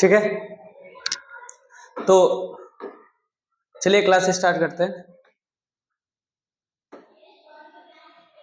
ठीक है, तो चलिए क्लास स्टार्ट करते हैं।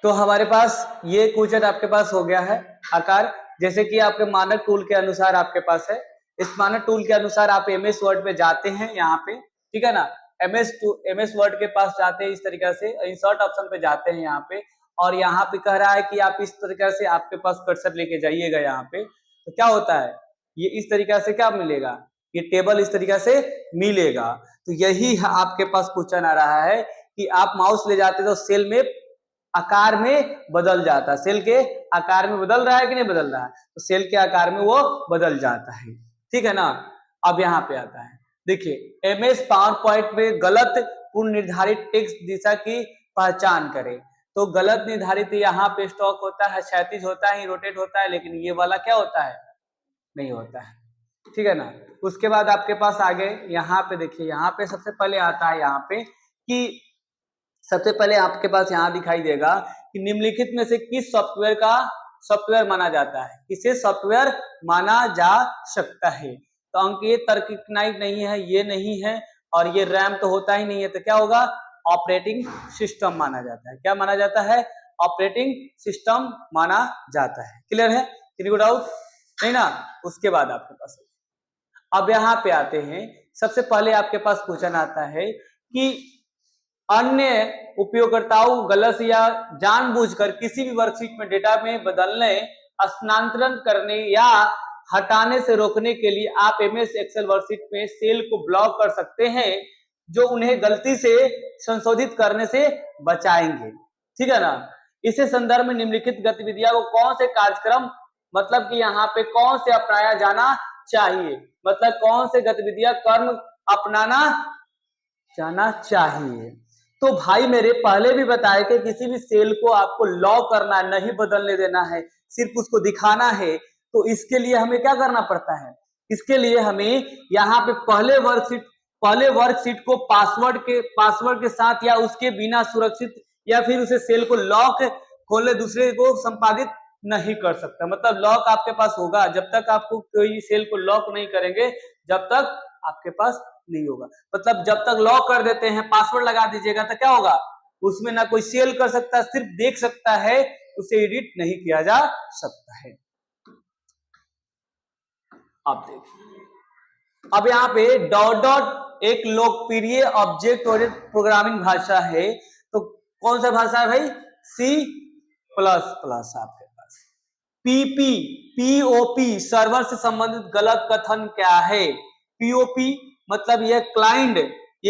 तो हमारे पास ये क्वेश्चन आपके पास हो गया है आकार, जैसे कि आपके मानक टूल के अनुसार आपके पास है। इस मानक टूल के अनुसार आप एमएस वर्ड पे जाते हैं यहाँ पे, ठीक है ना। एमएस वर्ड के पास जाते हैं, इस तरीके से इंसर्ट ऑप्शन पे जाते हैं यहाँ पे, और यहाँ पे कह रहा है कि आप इस तरीके से आपके पास कर्सर लेके जाइएगा यहाँ पे। तो क्या होता है, ये इस तरीके से क्या मिलेगा, ये टेबल इस तरीके से मिलेगा। तो यही आपके पास क्वेश्चन आ रहा है कि आप माउस ले जाते तो सेल में आकार में बदल जाता है, सेल के आकार में बदल रहा है कि नहीं बदल रहा है, तो सेल के आकार में वो बदल जाता है, ठीक है ना। अब यहाँ पे आता है, देखिए एमएस पावर पॉइंट में गलत पूर्व निर्धारित टेक्स्ट दिशा की पहचान करें। तो गलत निर्धारित यहाँ पे स्टॉक होता है, क्षैतिज होता है, रोटेट होता है, लेकिन ये वाला क्या होता है, नहीं होता है, ठीक है ना। उसके बाद आपके पास आगे यहाँ पे देखिए, यहाँ पे सबसे पहले आता है यहाँ पे कि सबसे पहले आपके पास यहाँ दिखाई देगा कि निम्नलिखित में से किस सॉफ्टवेयर माना जाता है, किसे सॉफ्टवेयर माना जा सकता है। तो अंक ये तर्कनाइक नहीं है, ये नहीं है, और ये रैम तो होता ही नहीं है, तो क्या होगा, ऑपरेटिंग सिस्टम माना जाता है। क्या माना जाता है, ऑपरेटिंग सिस्टम माना जाता है। क्लियर है, किसी को डाउट नहीं ना। उसके बाद आपके पास अब यहाँ पे आते हैं, सबसे पहले आपके पास क्वेश्चन आता है कि अन्य उपयोगकर्ताओं गलत या जानबूझकर किसी भी वर्कशीट में डेटा में बदलने, स्थानांतरण करने या हटाने से रोकने के लिए आप एमएस एक्सेल वर्कशीट में सेल को ब्लॉक कर सकते हैं जो उन्हें गलती से संशोधित करने से बचाएंगे, ठीक है ना। इसे संदर्भ में निम्नलिखित गतिविधियों को कौन से कार्यक्रम, मतलब कि यहाँ पे कौन से अपनाया जाना चाहिए, मतलब कौन से गतिविधियां कर्म अपनाना जाना चाहिए। तो भाई मेरे पहले भी बताया कि किसी भी सेल को आपको लॉक करना, नहीं बदलने देना है, सिर्फ उसको दिखाना है। तो इसके लिए हमें क्या करना पड़ता है, इसके लिए हमें यहाँ पे पहले वर्कशीट को पासवर्ड के साथ या उसके बिना सुरक्षित, या फिर उसे सेल को लॉक खोले दूसरे को संपादित नहीं कर सकता। मतलब लॉक आपके पास होगा, जब तक आपको कोई सेल को लॉक नहीं करेंगे जब तक आपके पास नहीं होगा। मतलब जब तक लॉक कर देते हैं, पासवर्ड लगा दीजिएगा, तो क्या होगा, उसमें ना कोई सेल कर सकता, सिर्फ देख सकता है, उसे एडिट नहीं किया जा सकता है। आप देखिए, अब यहाँ पे डॉट एक लोकप्रिय ऑब्जेक्ट ओरिएंटेड प्रोग्रामिंग भाषा है। तो कौन सा भाषा है भाई, C++ आपके पास। पीओपी सर्वर से संबंधित गलत कथन क्या है। पीओपी मतलब ये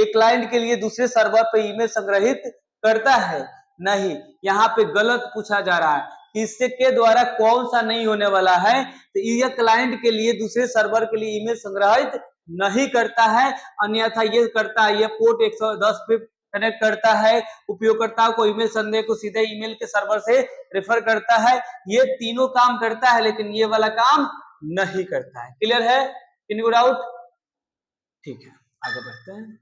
क्लाइंट के लिए दूसरे सर्वर पे ईमेल संग्रहित करता है, नहीं। यहाँ पे गलत पूछा जा रहा है कि इससे के द्वारा कौन सा नहीं होने वाला है। तो ये क्लाइंट के लिए दूसरे सर्वर के लिए ईमेल संग्रहित नहीं करता है, अन्यथा ये करता है, ये पोर्ट 110 पे कनेक्ट करता है, उपयोगकर्ता को ईमेल संदेश को सीधे ईमेल के सर्वर से रेफर करता है। ये तीनों काम करता है, लेकिन ये वाला काम नहीं करता है। क्लियर है, किसी डाउट, ठीक है, आगे बढ़ते हैं।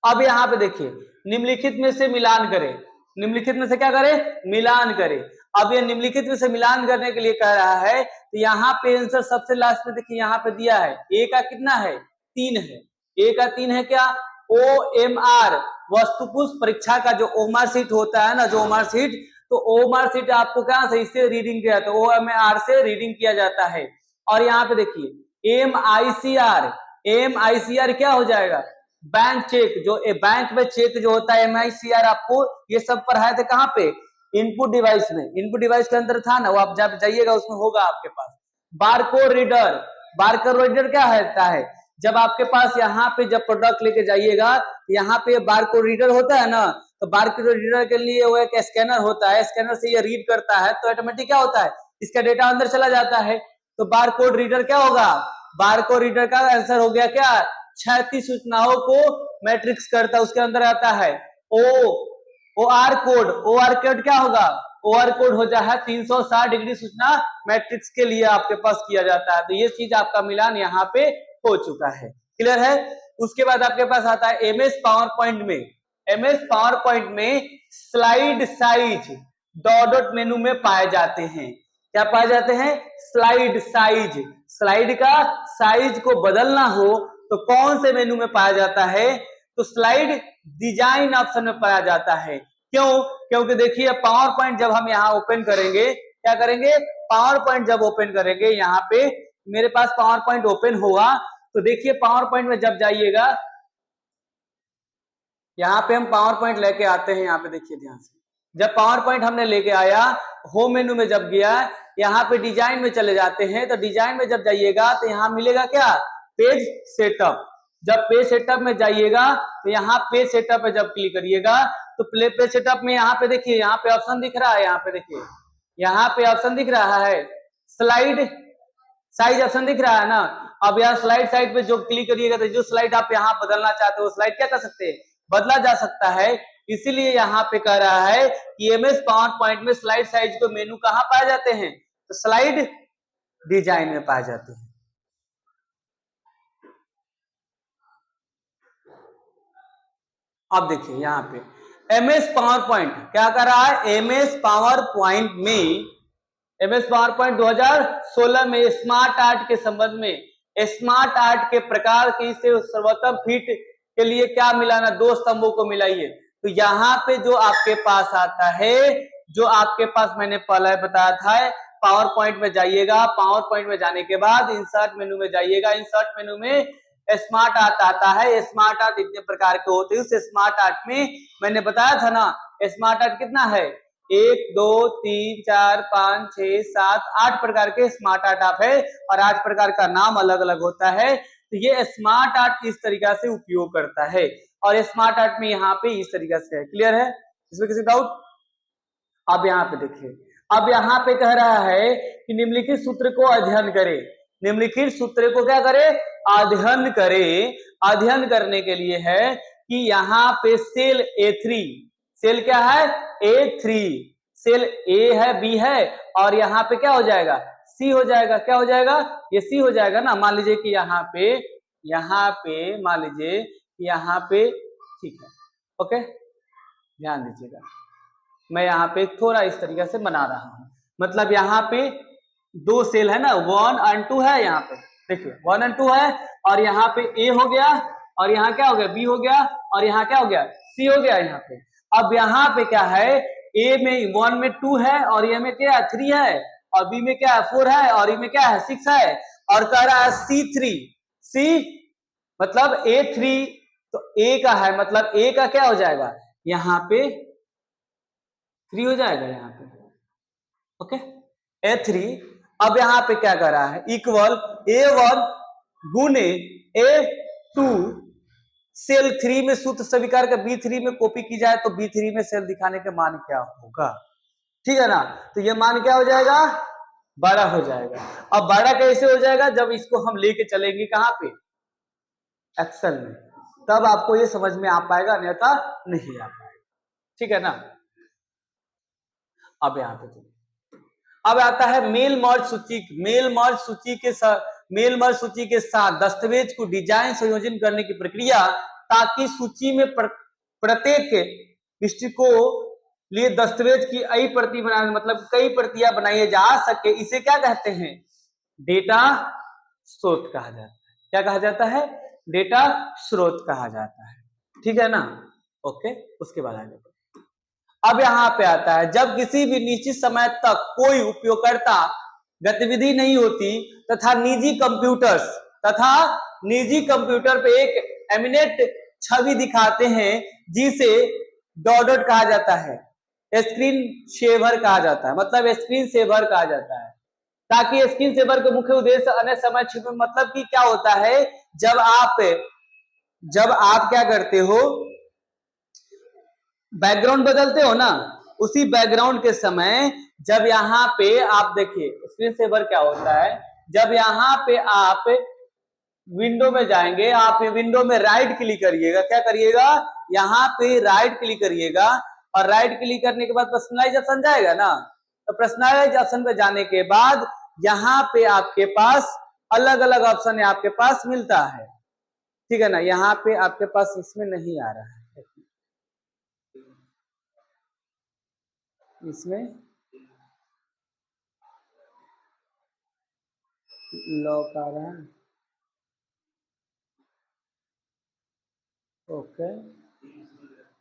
अब यहाँ पे देखिए, निम्नलिखित में से मिलान करें, निम्नलिखित में से क्या करें, मिलान करें। अब ये निम्नलिखित में से मिलान करने के लिए कह रहा है, तो यहाँ पे आंसर सबसे लास्ट में देखिए, यहाँ पे दिया है ए का कितना है, 3 है, ए का 3 है। क्या, OMR वस्तुपुष्प परीक्षा का जो ओमआर सीट होता है ना, जो ओमआर सीट, तो ओमआर सीट आपको क्या सही से रीडिंग किया जाता है, OMR से रीडिंग किया जाता है। और यहाँ पे देखिए MICR क्या हो जाएगा, बैंक चेक, जो बैंक में चेक जो होता है MICR, आपको ये सब पढ़ाए थे कहाँ पे, इनपुट डिवाइस में, इनपुट डिवाइस के अंदर था ना, वो आप जब जाइएगा उसमें होगा आपके पास। बारकोड रीडर क्या होता है, जब आपके पास यहाँ पे जब प्रोडक्ट लेके जाइएगा, यहाँ पे बारकोड रीडर होता है ना, तो बारकोड रीडर के लिए वो एक स्कैनर होता है, स्कैनर से ये रीड करता है, तो ऑटोमेटिक क्या होता है, इसका डेटा अंदर चला जाता है। तो बारकोड रीडर क्या होगा, बारकोड रीडर का आंसर हो गया क्या, 36 सूचनाओं को मैट्रिक्स करता, उसके अंदर आता है OR कोड क्या होगा, OR कोड हो जाए 360 डिग्री सूचना मैट्रिक्स के लिए आपके पास किया जाता है। तो ये चीज आपका मिलान यहाँ पे हो चुका है। क्लियर है। उसके बाद आपके पास आता है एमएस पावर पॉइंट में स्लाइड साइज डॉट मेनू में पाए जाते हैं। क्या पाए जाते हैं, स्लाइड स्लाइड का साइज को बदलना हो तो कौन से मेनू में पाया जाता है? तो स्लाइड डिजाइन ऑप्शन में पाया जाता है। क्यों? क्योंकि देखिए पावर पॉइंट जब हम यहाँ ओपन करेंगे, क्या करेंगे? पावर पॉइंट जब ओपन करेंगे, यहाँ पे मेरे पास पावर पॉइंट ओपन हुआ तो देखिए पावर पॉइंट में जब जाइएगा, यहाँ पे हम पावर पॉइंट लेके आते हैं, यहाँ पे देखिए ध्यान से, जब पावर पॉइंट हमने लेके आया, होम मेनू में जब गया, यहाँ पे डिजाइन में चले जाते हैं, तो डिजाइन में जब जाइएगा तो यहाँ मिलेगा क्या? Page setup. जब पेज सेटअप में जाइएगा तो यहाँ पेज सेटअप पे जब क्लिक करिएगा तो पेज सेटअप में यहाँ पे देखिए, यहाँ पे ऑप्शन दिख रहा है, यहाँ पे देखिए, यहाँ पे ऑप्शन दिख रहा है स्लाइड साइज ऑप्शन दिख रहा है ना। अब यहाँ स्लाइड साइड पे जो क्लिक करिएगा तो जो स्लाइड आप यहाँ बदलना चाहते हो, स्लाइड क्या कर सकते हैं? बदला जा सकता है। इसीलिए यहाँ पे कह रहा है कि एमएस पावर पॉइंट में स्लाइड साइज को मेनू कहाँ पाए जाते हैं? तो स्लाइड डिजाइन में पाए जाते हैं। अब देखिए यहाँ पे एमएस पावर पॉइंट क्या कर रहा है? एमएस पावर पॉइंट में, एमएस पावर पॉइंट 2016 में स्मार्ट आर्ट के संबंध में, स्मार्ट आर्ट के प्रकार की से सर्वोत्तम फिट के लिए क्या मिलाना? 2 स्तंभों को मिलाइए। तो यहाँ पे जो आपके पास आता है, जो आपके पास मैंने पहले बताया था, पावर पॉइंट में जाइएगा, पावर पॉइंट में जाने के बाद इंसर्ट मेनू में जाइएगा, इंसर्ट मेनू में स्मार्ट आर्ट आता है। स्मार्ट आर्ट इतने प्रकार के होते हैं। उस स्मार्ट आर्ट में मैंने बताया था ना, स्मार्ट आर्ट कितना है? 1 2 3 4 5 6 7 8 प्रकार के स्मार्ट आर्ट आप है, और 8 प्रकार का नाम अलग अलग होता है। तो ये स्मार्ट आर्ट इस तरीका से उपयोग करता है, और स्मार्ट आर्ट में यहाँ पे इस तरीका से है। क्लियर है? इसमें किसी डाउट? अब यहाँ पे देखिए, अब यहाँ पे कह रहा है कि निम्नलिखित सूत्र को अध्ययन करें। निम्नलिखित सूत्र को क्या करे? अध्ययन करे। अध्ययन करने के लिए है कि यहाँ पे सेल A3, सेल क्या है? A3, सेल A है, B है, और यहाँ पे क्या हो जाएगा? C हो जाएगा। क्या हो जाएगा? ये C हो जाएगा ना। मान लीजिए कि यहाँ पे मान लीजिए यहाँ पे, ठीक है, ओके, ध्यान दीजिएगा, मैं यहाँ पे थोड़ा इस तरीके से बना रहा हूं। मतलब यहाँ पे 2 सेल है ना, 1 और 2 है। यहाँ पे देखिए 1 और 2 है, और यहाँ पे A हो गया, और यहाँ क्या हो गया? B हो गया, और यहाँ क्या हो गया? C हो गया यहाँ पे। अब यहाँ पे क्या है? A में 1 में 2 है, और A में क्या है? 3 है, और B में क्या है? 4 है, और E में क्या है? 6 है, और कह रहा है C3, C मतलब A3, तो A का है, मतलब A का क्या हो जाएगा? यहाँ पे 3 हो जाएगा यहाँ पे, ओके, A3। अब यहाँ पे क्या कर रहा है? इक्वल A1 गुने A2 सेल 3 में सूत्र स्वीकार कर B3 में कॉपी की जाए तो B3 में सेल दिखाने के मान क्या होगा? ठीक है ना। तो ये मान क्या हो जाएगा? 12 हो जाएगा। अब 12 कैसे हो जाएगा? जब इसको हम लेके चलेंगे कहां पे? एक्सेल में, तब आपको ये समझ में आ पाएगा, अन्यथा नहीं आ पाएगा। ठीक है ना। अब यहाँ पे अब आता है मेल मर्ज सूची। मेल मर्ज सूची के साथ दस्तावेज को डिजाइन संयोजन करने की प्रक्रिया, ताकि सूची में प्रत्येक हिस्ट्री को लिए दस्तावेज की कई प्रति बनाने, मतलब कई प्रतियां बनाई जा सके, इसे क्या कहते हैं? डेटा स्रोत कहा जाता है। क्या कहा जाता है? डेटा स्रोत कहा जाता है। ठीक है ना। ओके, उसके बाद आगे अब यहाँ पे आता है, जब किसी भी निश्चित समय तक कोई उपयोगकर्ता गतिविधि नहीं होती तथा निजी कंप्यूटर पे एक एमिनेट छवि दिखाते हैं, जिसे डॉट कहा जाता है, स्क्रीन सेवर कहा जाता है, मतलब स्क्रीन सेवर कहा जाता है। ताकि स्क्रीन सेवर का मुख्य उद्देश्य अन्य समय छिपे, मतलब कि क्या होता है, जब आप क्या करते हो, बैकग्राउंड बदलते हो ना, उसी बैकग्राउंड के समय जब यहाँ पे आप देखिए स्क्रीन सेवर क्या होता है, जब यहाँ पे आप विंडो में जाएंगे, आप विंडो में राइट क्लिक करिएगा, क्या करिएगा? यहाँ पे राइट क्लिक करिएगा, और राइट क्लिक करने के बाद पर्सनलाइज ऑप्शन जाएगा ना, तो पर्सनलाइज ऑप्शन पे जाने के बाद यहाँ पे आपके पास अलग अलग ऑप्शन आपके पास मिलता है। ठीक है ना। यहाँ पे आपके पास इसमें नहीं आ रहा है, इसमें लॉक आ रहा है, ओके।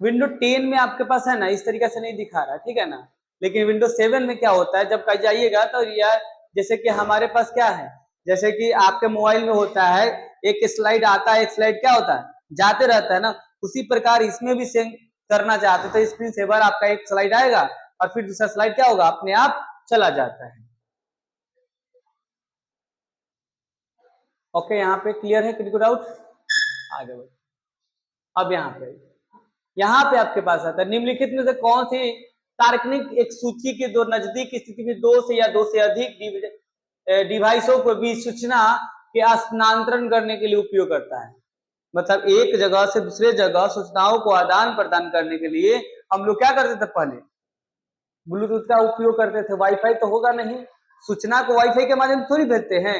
विंडो 10 में आपके पास है ना, इस तरीके से नहीं दिखा रहा, ठीक है ना। लेकिन विंडो 7 में क्या होता है, जब कहीं जाइएगा तो यार जैसे कि हमारे पास क्या है, जैसे कि आपके मोबाइल में होता है एक स्लाइड आता है, एक स्लाइड क्या होता है जाते रहता है ना, उसी प्रकार इसमें भी सेम करना चाहते तो स्क्रीन सेवर आपका एक स्लाइड आएगा और फिर दूसरा स्लाइड क्या होगा, अपने आप चला जाता है। ओके, यहाँ पे क्लियर है, किसी को डाउट? आगे बढ़ो। अब यहाँ पे आपके पास आता है निम्नलिखित में से कौन सी तार्किक एक सूची के दो नजदीक स्थिति में दो से या दो से अधिक डिवाइसों को भी सूचना के स्थानांतरण करने के लिए उपयोग करता है। मतलब एक जगह से दूसरे जगह सूचनाओं को आदान प्रदान करने के लिए हम लोग क्या करते थे, पहले ब्लूटूथ का उपयोग करते थे। वाईफाई तो होगा नहीं, सूचना को वाईफाई के माध्यम से थोड़ी भेजते हैं,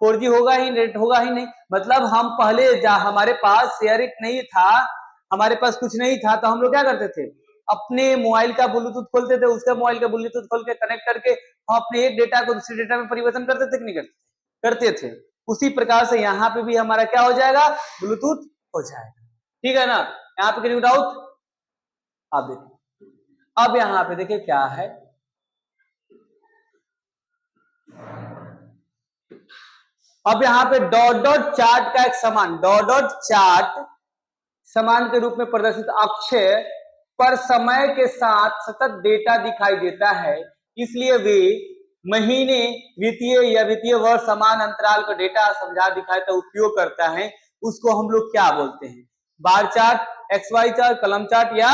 4G होगा ही, नेट होगा ही नहीं। मतलब हम पहले हमारे पास शेयरिंग नहीं था, हमारे पास कुछ नहीं था, तो हम लोग क्या करते थे, अपने मोबाइल का ब्लूटूथ खोलते थे, उसका मोबाइल का ब्लूटूथ खोल के कनेक्ट करके हम अपने एक डेटा को दूसरे डेटा में परिवर्तन करते थे कि नहीं करते थे। उसी प्रकार से यहाँ पे भी हमारा क्या हो जाएगा, ब्लूटूथ हो जाएगा, ठीक है ना। यहाँ पे कोई डाउट? आप देखिए, अब यहाँ पे देखिए क्या है, अब यहाँ पे डॉट डॉट चार्ट का एक समान डॉट डॉट चार्ट समान के रूप में प्रदर्शित अक्षर पर समय के साथ सतत डेटा दिखाई देता है, इसलिए वे महीने, वित्तीय या वित्तीय वर्ष समान अंतराल का डेटा समझा दिखाए तो उपयोग करता है। उसको हम लोग क्या बोलते हैं, बार चार्ट, XY चार्ट, कलम चार्ट या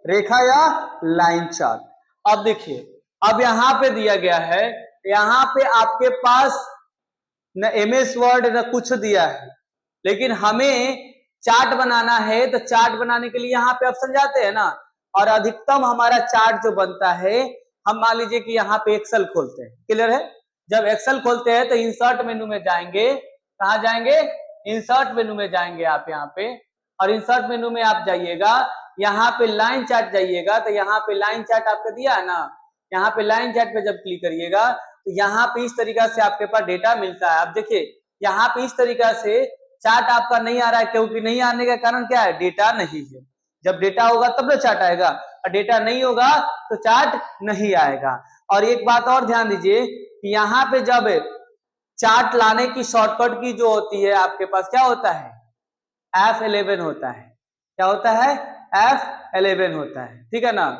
रेखा या लाइन चार्ट। अब देखिए, अब यहाँ पे दिया गया है, यहाँ पे आपके पास न MS वर्ड न कुछ दिया है, लेकिन हमें चार्ट बनाना है, तो चार्ट बनाने के लिए यहाँ पे ऑप्शन जाते हैं ना, और अधिकतम हमारा चार्ट जो बनता है, हम मान लीजिए कि यहाँ पे एक्सेल खोलते हैं, क्लियर है। जब एक्सेल खोलते हैं तो इंसर्ट मेनू में जाएंगे, कहाँ जाएंगे, इंसर्ट मेनू में जाएंगे आप यहाँ पे, और इंसर्ट मेनू में आप जाइएगा, यहाँ पे लाइन चार्ट जाइएगा, तो यहाँ पे लाइन चार्ट आपको दिया है ना, यहाँ पे लाइन चार्ट पे जब क्लिक करिएगा तो यहाँ पे इस तरीका से आपके पास डेटा मिलता है। अब देखिए यहाँ पे इस तरीका से चार्ट आपका नहीं आ रहा है, क्योंकि नहीं आने का कारण क्या है, डेटा नहीं है। जब डेटा होगा तब ना चार्ट आएगा, और डेटा नहीं होगा तो चार्ट नहीं आएगा। और एक बात और ध्यान दीजिए कि यहाँ पे जब चार्ट लाने की शॉर्टकट की जो होती है आपके पास क्या होता है, F11 होता है। क्या होता है, F11 होता है, ठीक है ना।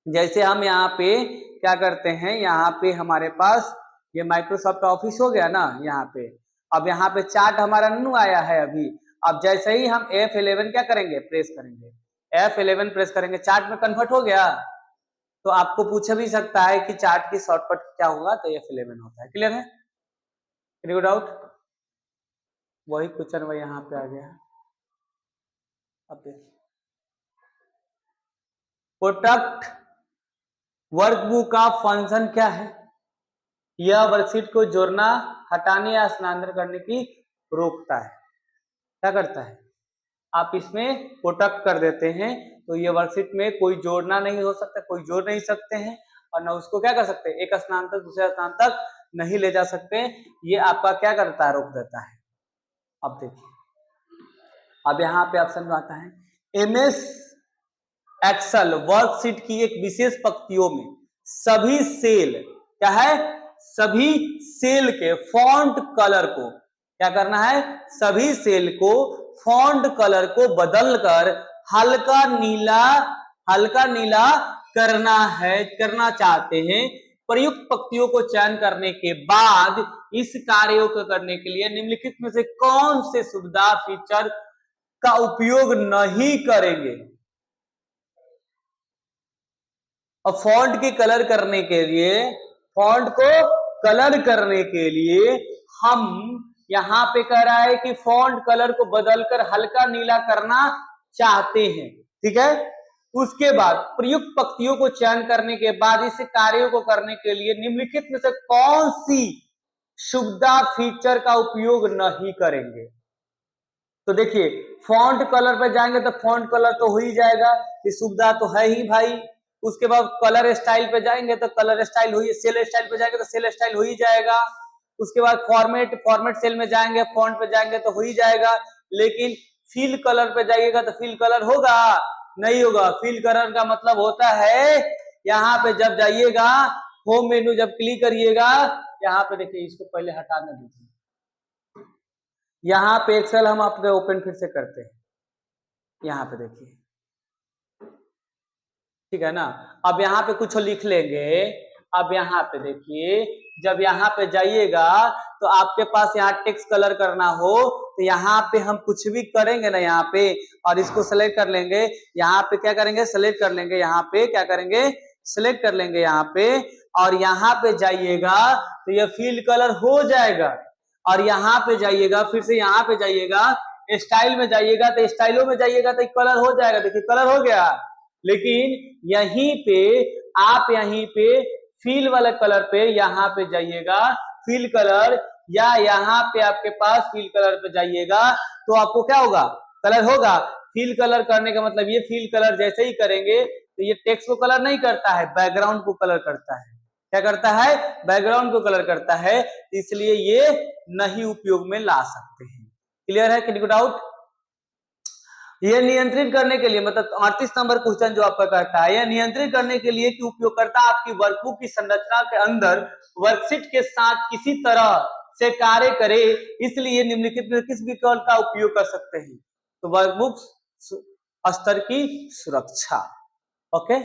जैसे हम यहाँ पे क्या करते हैं, यहाँ पे हमारे पास ये माइक्रोसॉफ्ट ऑफिस हो गया ना यहाँ पे, अब यहाँ पे चार्ट हमारा न्यू आया है अभी। अब जैसे ही हम F11 क्या करेंगे, प्रेस करेंगे, F11 प्रेस करेंगे, चार्ट में कन्वर्ट हो गया। तो आपको पूछ भी सकता है कि चार्ट की शॉर्टकट क्या होगा, तो F11 होता है, क्लियर है, कोई डाउट? वही क्वेश्चन वही यहाँ पे आ गया। अब देखिए, प्रोडक्ट वर्कबुक का फंक्शन क्या है, यह वर्कशीट को जोड़ना, हटाने या स्थानांतरण करने की रोकता है। क्या करता है, आप इसमें प्रोडक्ट कर देते हैं तो ये वर्कशीट में कोई जोड़ना नहीं हो सकता, कोई जोड़ नहीं सकते हैं, और ना उसको क्या कर सकते, एक स्थान तक दूसरे स्थान तक नहीं ले जा सकते। ये आपका क्या करता है, रोक देता है। अब देखिए, अब यहाँ पे ऑप्शन आता है MS एक्सेल वर्कशीट की एक विशेष पंक्तियों में सभी सेल, क्या है, सभी सेल के फॉन्ट कलर को क्या करना है, सभी सेल को फॉन्ट कलर को बदलकर हल्का नीला करना चाहते हैं। प्रयुक्त पंक्तियों को चयन करने के बाद इस कार्यों को करने के लिए निम्नलिखित में से कौन से सुविधा फीचर का उपयोग नहीं करेंगे। और फॉन्ट की कलर करने के लिए, फॉन्ट को कलर करने के लिए हम यहाँ पे कह रहा है कि फॉन्ट कलर को बदलकर हल्का नीला करना चाहते हैं, ठीक है। उसके बाद प्रयुक्त पंक्तियों को चयन करने के बाद इस कार्यों को करने के लिए निम्नलिखित में से कौन सी सुविधा फीचर का उपयोग नहीं करेंगे। तो देखिए, फॉन्ट कलर पे जाएंगे तो फॉन्ट कलर तो हो ही जाएगा, ये सुविधा तो है ही भाई। उसके बाद कलर स्टाइल पे जाएंगे तो कलर स्टाइल हुई, सेल स्टाइल पे जाएंगे तो सेल स्टाइल हो ही जाएगा। उसके बाद फॉर्मेट सेल में जाएंगे, फॉन्ट पे जाएंगे तो हो ही जाएगा। लेकिन फिल कलर पे जाइएगा तो फिल कलर होगा? नहीं होगा। फिल कलर का मतलब होता है यहाँ पे जब जाइएगा होम मेनू जब क्लिक करिएगा, यहाँ पे देखिए, इसको पहले हटाने दीजिए। यहाँ पे एक्सेल हम अपने ओपन फिर से करते हैं, यहाँ पे देखिए, ठीक है ना। अब यहाँ पे कुछ लिख लेंगे। अब यहाँ पे देखिए, जब यहाँ पे जाइएगा तो आपके पास यहाँ टेक्स्ट कलर करना हो तो यहाँ पे हम कुछ भी करेंगे ना यहाँ पे, और इसको सेलेक्ट कर लेंगे। यहाँ पे क्या करेंगे, सेलेक्ट कर लेंगे। यहाँ पे क्या करेंगे, सेलेक्ट कर लेंगे यहाँ पे, और यहाँ पे जाइएगा तो ये फिल कलर हो जाएगा। और यहाँ पे जाइएगा, फिर से यहाँ पे जाइएगा, स्टाइल में जाइएगा तो स्टाइलों में जाइएगा तो कलर हो जाएगा। देखिए कलर हो गया। लेकिन यहीं पे आप यहीं पे फिल वाला कलर पे यहाँ पे जाइएगा, फिल कलर, या यहाँ पे आपके पास फिल कलर पे जाइएगा तो आपको क्या होगा, कलर होगा। फिल कलर करने का मतलब ये फिल कलर जैसे ही करेंगे तो ये टेक्स्ट को कलर नहीं करता है, बैकग्राउंड को कलर करता है। क्या करता है, बैकग्राउंड को कलर करता है, इसलिए ये नहीं उपयोग में ला सकते हैं। क्लियर है? किसी को डाउट? यह नियंत्रित करने के लिए, मतलब 38 नंबर क्वेश्चन जो आपका कहता है, यह नियंत्रित करने के लिए कि उपयोगकर्ता आपकी वर्कबुक की संरचना के अंदर वर्कशीट के साथ किसी तरह से कार्य करे, इसलिए निम्नलिखित में किस विकल्प का उपयोग कर सकते हैं? तो वर्कबुक स्तर की सुरक्षा। ओके,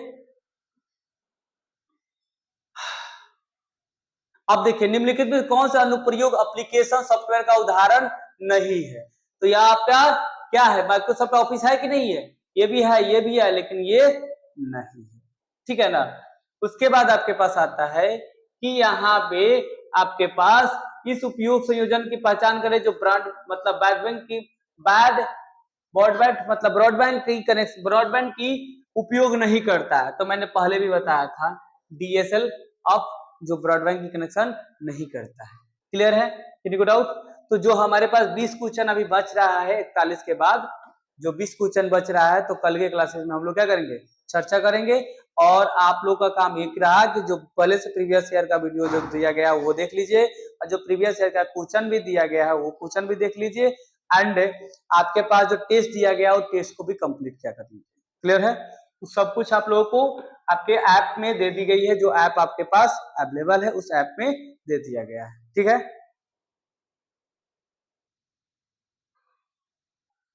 अब देखिए निम्नलिखित में कौन सा अनुप्रयोग एप्लीकेशन सॉफ्टवेयर का उदाहरण नहीं है? तो यह आपका क्या है, माइक्रोसॉफ्ट ऑफिस है कि नहीं है? ये भी है, ये भी है, लेकिन ये नहीं है। ठीक है ना। उसके बाद आपके पास आता है कि यहाँ पे आपके पास इस उपयोग संयोजन की पहचान करें जो ब्रॉड मतलब ब्रॉडबैंड की उपयोग नहीं करता है। तो मैंने पहले भी बताया था, डीएसएल ऑफ जो ब्रॉडबैंड की कनेक्शन नहीं करता है। क्लियर है? किसी को डाउट? तो जो हमारे पास 20 क्वेश्चन अभी बच रहा है 41 के बाद, जो 20 क्वेश्चन बच रहा है, तो कल के क्लासेस में हम लोग क्या करेंगे, चर्चा करेंगे। और आप लोग का काम एक रहा कि जो पहले से प्रीवियस ईयर का वीडियो जो दिया गया वो देख लीजिए, और जो प्रीवियस ईयर का क्वेश्चन भी दिया गया है वो क्वेश्चन भी देख लीजिए, एंड आपके पास जो टेस्ट दिया गया वो टेस्ट को भी कंप्लीट किया कर लीजिए। क्लियर है? तो सब कुछ आप लोगों को आपके ऐप में दे दी गई है, जो ऐप आपके पास अवेलेबल है उस ऐप में दे दिया गया है। ठीक है।